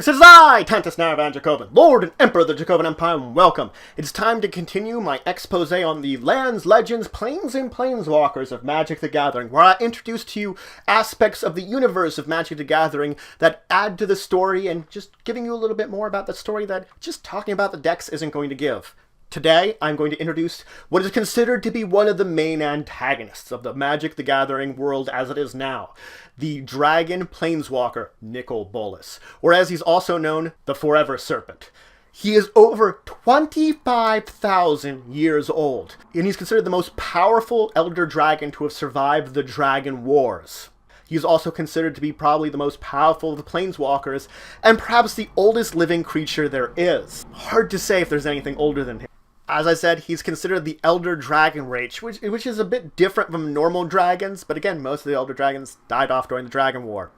it is I, Tantus Naravan Dracovin, Lord and Emperor of the Dracovin Empire, and welcome. It is time to continue my expose on the lands, legends, planes, and planeswalkers of Magic the Gathering, where I introduce to you aspects of the universe of Magic the Gathering that add to the story and just giving you a little bit more about the story that just talking about the decks isn't going to give. Today, I'm going to introduce what is considered to be one of the main antagonists of the Magic the Gathering world as it is now, the Dragon Planeswalker Nicol Bolas, or as he's also known, the Forever Serpent. He is over 25,000 years old, and he's considered the most powerful Elder Dragon to have survived the Dragon Wars. He's also considered to be probably the most powerful of the Planeswalkers, and perhaps the oldest living creature there is. Hard to say if there's anything older than him. As I said, he's considered the Elder Dragon race, which is a bit different from normal dragons, but again, most of the Elder Dragons died off during the Dragon War.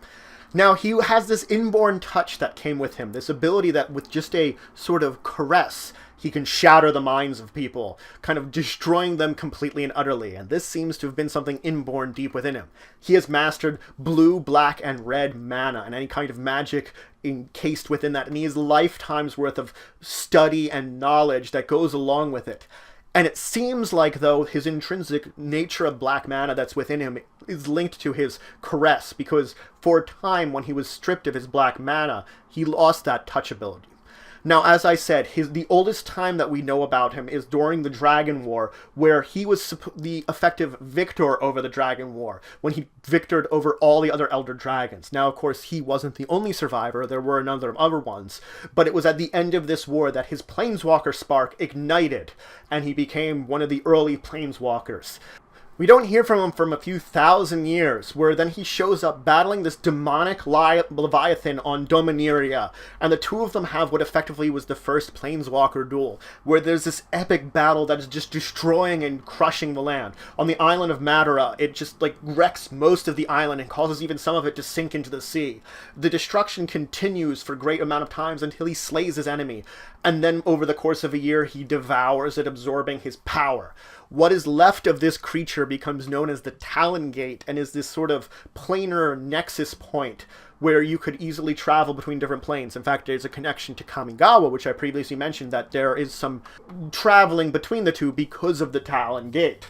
Now, he has this inborn touch that came with him, this ability that with just a sort of caress, he can shatter the minds of people, kind of destroying them completely and utterly, and this seems to have been something inborn deep within him. He has mastered blue, black, and red mana, and any kind of magic encased within that, and he has lifetimes worth of study and knowledge that goes along with it. And it seems like, though, his intrinsic nature of black mana that's within him is linked to his caress, because for a time when he was stripped of his black mana, he lost that touch ability. Now, as I said, the oldest time that we know about him is during the Dragon War, where he was the effective victor over the Dragon War, when he victored over all the other Elder Dragons. Now, of course, he wasn't the only survivor, there were a number of other ones, but it was at the end of this war that his Planeswalker spark ignited, and he became one of the early Planeswalkers. We don't hear from him for a few thousand years, where then he shows up battling this demonic Leviathan on Dominaria, and the two of them have what effectively was the first Planeswalker duel, where there's this epic battle that is just destroying and crushing the land. On the island of Madara, it just wrecks most of the island and causes even some of it to sink into the sea. The destruction continues for a great amount of times until he slays his enemy, and then over the course of a year he devours it, absorbing his power. What is left of this creature becomes known as the Talon Gate, and is this sort of planar nexus point where you could easily travel between different planes. In fact, there's a connection to Kamigawa, which I previously mentioned, that there is some traveling between the two because of the Talon Gate.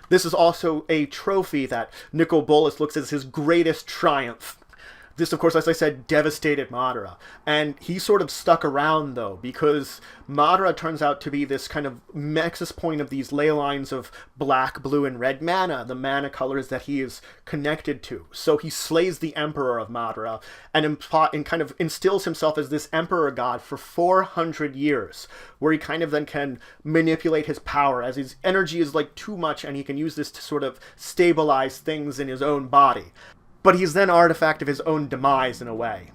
This is also a trophy that Nicol Bolas looks as his greatest triumph. This, of course, as I said, devastated Madara. And he sort of stuck around, though, because Madara turns out to be this kind of nexus point of these ley lines of black, blue, and red mana, the mana colors that he is connected to. So he slays the Emperor of Madara and kind of instills himself as this Emperor God for 400 years, where he kind of then can manipulate his power, as his energy is too much, and he can use this to sort of stabilize things in his own body. But he's then artifact of his own demise in a way.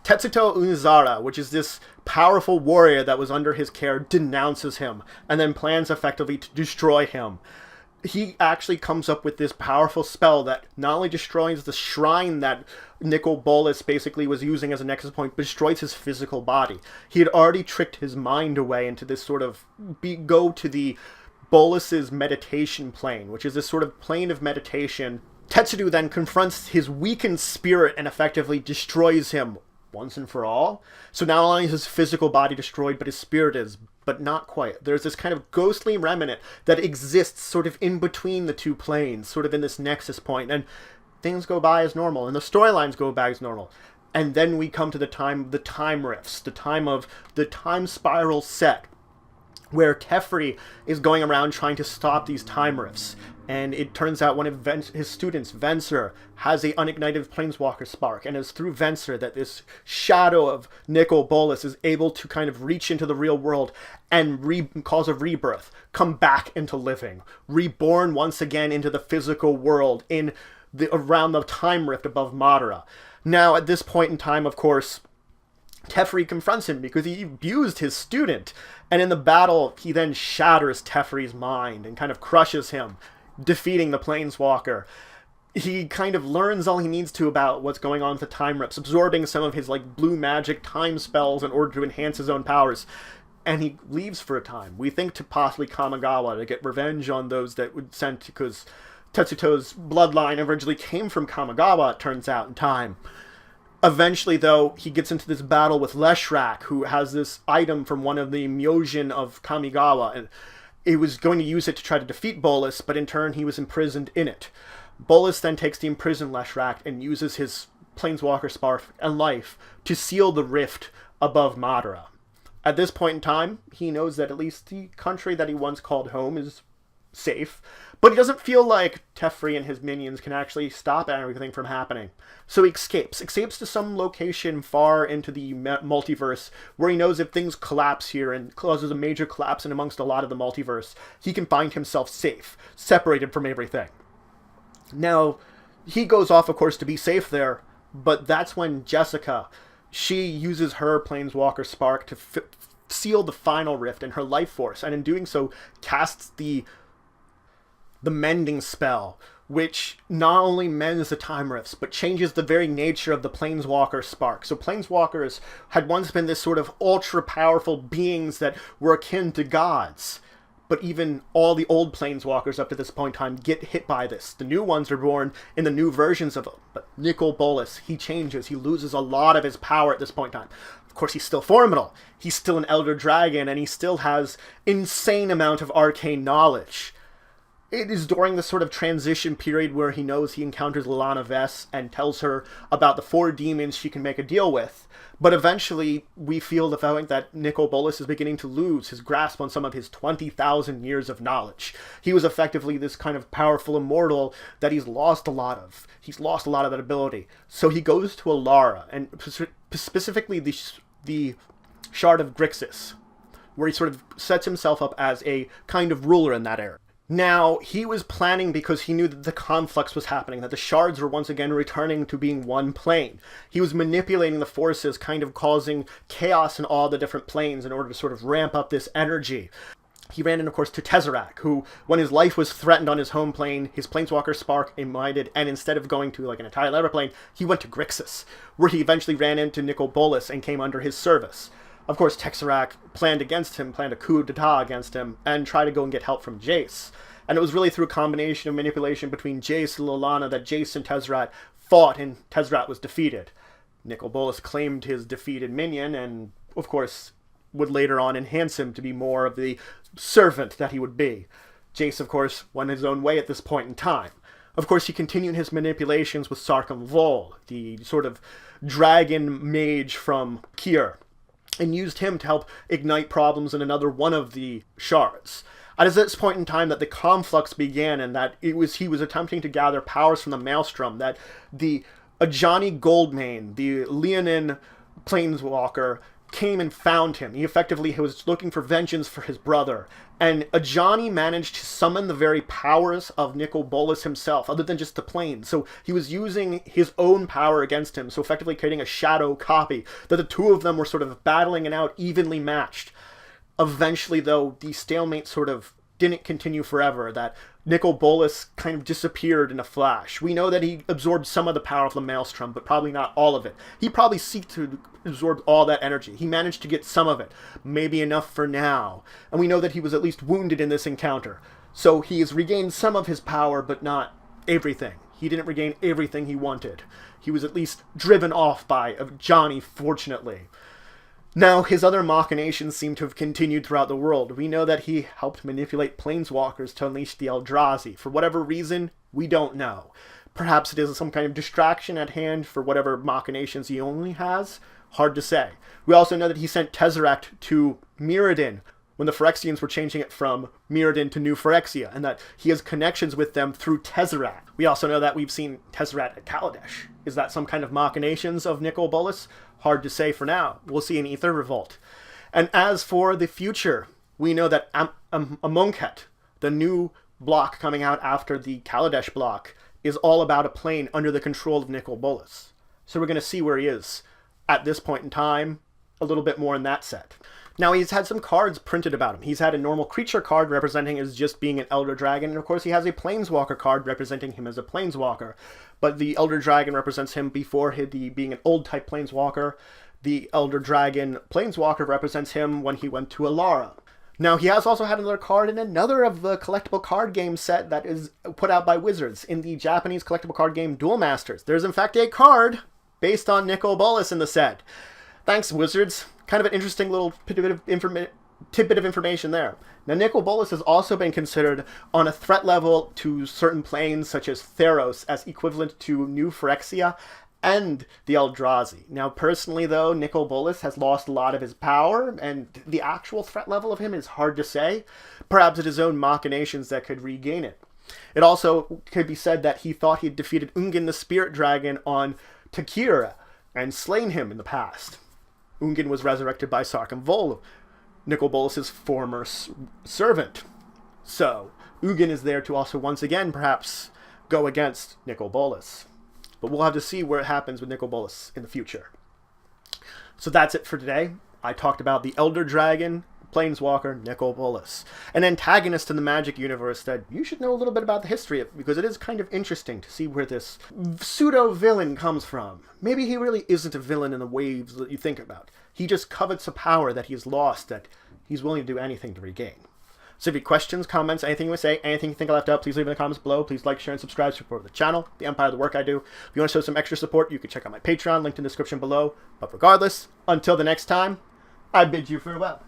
Tetsuto Unizara, which is this powerful warrior that was under his care, denounces him, and then plans effectively to destroy him. He actually comes up with this powerful spell that not only destroys the shrine that Nicol Bolas basically was using as a nexus point, but destroys his physical body. He had already tricked his mind away into this sort of go to the Bolas's meditation plane, which is this sort of plane of meditation. Tetsudo then confronts his weakened spirit and effectively destroys him once and for all. So not only is his physical body destroyed, but his spirit is, but not quite. There's this kind of ghostly remnant that exists sort of in between the two planes, sort of in this nexus point, and things go by as normal, and the storylines go by as normal. And then we come to the time rifts, the time of the time spiral set, where Teferi is going around trying to stop these time rifts. And it turns out one of his students, Venser, has a unignited Planeswalker spark, and it's through Venser that this shadow of Nicol Bolas is able to kind of reach into the real world and cause a rebirth, come back into living, reborn once again into the physical world around the time rift above Madara. Now, at this point in time, of course, Teferi confronts him because he abused his student, and in the battle, he then shatters Teferi's mind and kind of crushes him, defeating the Planeswalker. He kind of learns all he needs to about what's going on with the time rifts, absorbing some of his blue magic time spells in order to enhance his own powers, and he leaves for a time. We think to possibly Kamigawa to get revenge on those that would sent, because Tetsuto's bloodline originally came from Kamigawa, it turns out, in time. Eventually, though, he gets into this battle with Leshrac, who has this item from one of the Myojin of Kamigawa, and he was going to use it to try to defeat Bolas, but in turn he was imprisoned in it. Bolas then takes the imprisoned Leshrac and uses his Planeswalker Spark and life to seal the rift above Madara. At this point in time, he knows that at least the country that he once called home is safe, but he doesn't feel like Teferi and his minions can actually stop everything from happening. So he escapes to some location far into the multiverse, where he knows if things collapse here and causes a major collapse in amongst a lot of the multiverse, he can find himself safe, separated from everything. Now, he goes off, of course, to be safe there, but that's when Jessica, she uses her Planeswalker Spark to seal the final rift in her life force, and in doing so, casts the mending spell, which not only mends the time rifts, but changes the very nature of the Planeswalker Spark. So Planeswalkers had once been this sort of ultra-powerful beings that were akin to gods. But even all the old Planeswalkers up to this point in time get hit by this. The new ones are born in the new versions of them. But Nicol Bolas, he changes. He loses a lot of his power at this point in time. Of course, he's still formidable. He's still an Elder Dragon, and he still has insane amount of arcane knowledge. It is during this sort of transition period where he knows he encounters Lilana Vess and tells her about the 4 demons she can make a deal with. But eventually, we feel the feeling that Nicol Bolas is beginning to lose his grasp on some of his 20,000 years of knowledge. He was effectively this kind of powerful immortal that he's lost a lot of. He's lost a lot of that ability. So he goes to Alara, and specifically the Shard of Grixis, where he sort of sets himself up as a kind of ruler in that era. Now, he was planning because he knew that the conflux was happening, that the shards were once again returning to being one plane. He was manipulating the forces, kind of causing chaos in all the different planes in order to sort of ramp up this energy. He ran in, of course, to Tesseract, who, when his life was threatened on his home plane, his Planeswalker Spark ignited, and instead of going to like an entire lever plane, he went to Grixis, where he eventually ran into Nicol Bolas and came under his service. Of course, Tesseract planned a coup d'etat against him, and tried to go and get help from Jace. And it was really through a combination of manipulation between Jace and Lilana that Jace and Tesseract fought, and Tesseract was defeated. Nicol Bolas claimed his defeated minion, and, of course, would later on enhance him to be more of the servant that he would be. Jace, of course, went his own way at this point in time. Of course, he continued his manipulations with Sarkhan Vol, the sort of dragon mage from Kier, and used him to help ignite problems in another one of the shards. It is at this point in time that the conflux began, and that he was attempting to gather powers from the Maelstrom, that the Ajani Goldmane, the Leonin Planeswalker, came and found him. He effectively was looking for vengeance for his brother. And Ajani managed to summon the very powers of Nicol Bolas himself, other than just the plane. So he was using his own power against him, so effectively creating a shadow copy, that the two of them were sort of battling it out, evenly matched. Eventually, though, the stalemate sort of didn't continue forever, that Nicol Bolas kind of disappeared in a flash. We know that he absorbed some of the power of the Maelstrom, but probably not all of it. He probably seeked to absorb all that energy. He managed to get some of it, maybe enough for now. And we know that he was at least wounded in this encounter. So he has regained some of his power, but not everything. He didn't regain everything he wanted. He was at least driven off by Johnny, fortunately. Now, his other machinations seem to have continued throughout the world. We know that he helped manipulate planeswalkers to unleash the Eldrazi. For whatever reason, we don't know. Perhaps it is some kind of distraction at hand for whatever machinations he only has. Hard to say. We also know that he sent Tesseract to Mirrodin when the Phyrexians were changing it from Mirrodin to New Phyrexia, and that he has connections with them through Tesseract. We also know that we've seen Tesseract at Kaladesh. Is that some kind of machinations of Nicol Bolas? Hard to say for now. We'll see in Aether Revolt. And as for the future, we know that Amonkhet, the new block coming out after the Kaladesh block, is all about a plane under the control of Nicol Bolas. So we're going to see where he is at this point in time, a little bit more in that set. Now, he's had some cards printed about him. He's had a normal creature card representing as just being an Elder Dragon, and of course he has a Planeswalker card representing him as a Planeswalker. But the Elder Dragon represents him before being an old-type Planeswalker. The Elder Dragon Planeswalker represents him when he went to Alara. Now, he has also had another card in another of the collectible card game set that is put out by Wizards in the Japanese collectible card game Duel Masters. There's in fact a card based on Nicol Bolas in the set. Thanks, Wizards. Kind of an interesting little tidbit of information there. Now, Nicol Bolas has also been considered on a threat level to certain planes such as Theros as equivalent to New Phyrexia and the Eldrazi. Now, personally, though, Nicol Bolas has lost a lot of his power, and the actual threat level of him is hard to say. Perhaps it's his own machinations that could regain it. It also could be said that he thought he had defeated Ungin the Spirit Dragon on Takira and slain him in the past. Ungin was resurrected by Sarkhan Vol, Nicol Bolas' former servant. So, Ungin is there to also once again perhaps go against Nicol Bolas. But we'll have to see where it happens with Nicol Bolas in the future. So that's it for today. I talked about the Elder Dragon, Planeswalker, Nicol Bolas, an antagonist in the Magic universe that you should know a little bit about the history of, because it is kind of interesting to see where this pseudo-villain comes from. Maybe he really isn't a villain in the waves that you think about. He just covets a power that he's lost that he's willing to do anything to regain. So if you have questions, comments, anything you want to say, anything you think I left out, please leave in the comments below. Please like, share, and subscribe to support the channel, the Empire, the work I do. If you want to show some extra support, you can check out my Patreon, linked in the description below. But regardless, until the next time, I bid you farewell.